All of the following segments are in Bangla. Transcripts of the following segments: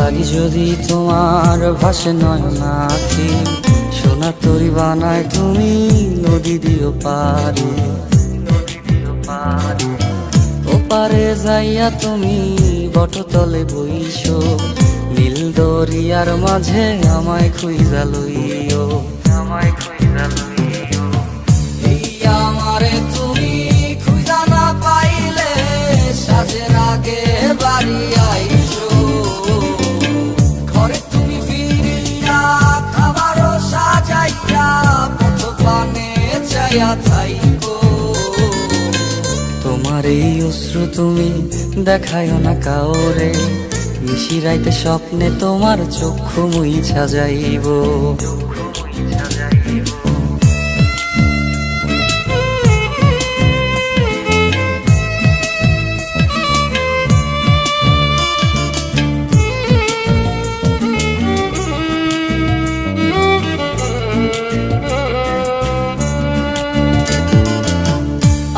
লাগি যদি তোমার ভাসে নয়ন আঁখি, সোনার তরি বানায় তুমি নদী দিও পারে। ওপারে যাইয়া তুমি বটতলে বইছো, নীল দরিয়ার মাঝে আমায় খুঁজা লইও, আমায় খুঁজা লইও। এই আমারে তুমি খুঁজা না পাইলে সাজের আগে বাড়ি আইসো, ঘরে তুমি ফিরিয়া খাবারও সাজাইয়া পথ পানে চাইয়া থাইকো। তোমার এই অশ্রু তুমি দেখায়ও না কাউরে, নিশিরাইতে স্বপ্নে তোমার চক্ষু মুইছা যাইব।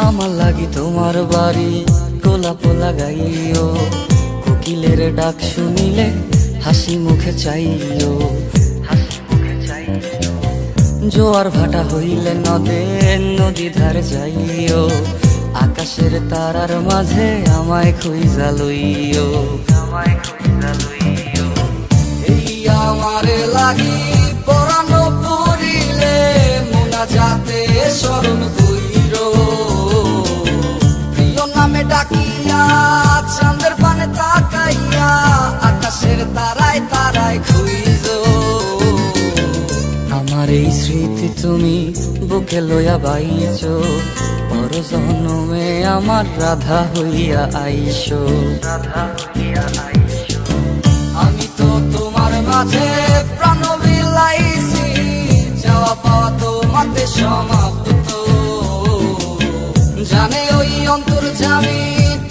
আমার লাগি তোমার বাড়ি গোলাপ লাগাইও, কোকিলের ডাক শুনিলে হাসি মুখে চাইও, হাসি মুখে চাইও। জোয়ার ভাটা হইলে নদে নদী ধারে যাইও, আকাশের তারার মাঝে আমায় খুঁজা লইও, আমায় খুঁজা লইও। এই আমারে লাগি পরানো পড়িলে মোনাজাতে স্মরণ কইরো, প্রিয় নামে ডাকিয়া চাঁদের পানে তাকাইয়া আকাশের তারায় তারায় খুঁজো। আমার এই স্মৃতি তুমি বুকে লইয়া বাইছো, পর জন্মে আমার রাধা হইয়া আইসো, রাধা হইয়া আইসো। আমি তো তোমার মাঝে প্রাণ বিলাইছি, যাওয়া পাওয়া তোমাতে সমাপ্ত। জানে ওই অন্তর্যামী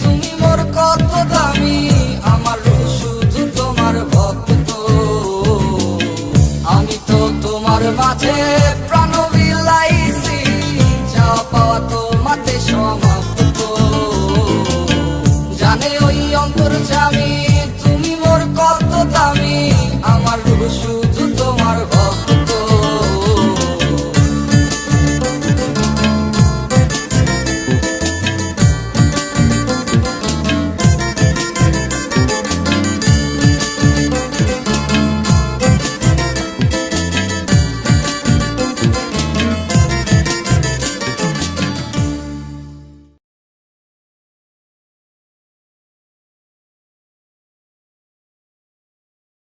তুমি মোর কত দামি, আমার শুধু তোমার ভক্ত। আমি তো তোমার মাঝে প্রাণ বিলাইছি, যাওয়া পাওয়া তোমাতে সমাপ্ত। জানে ওই অন্তর্যামী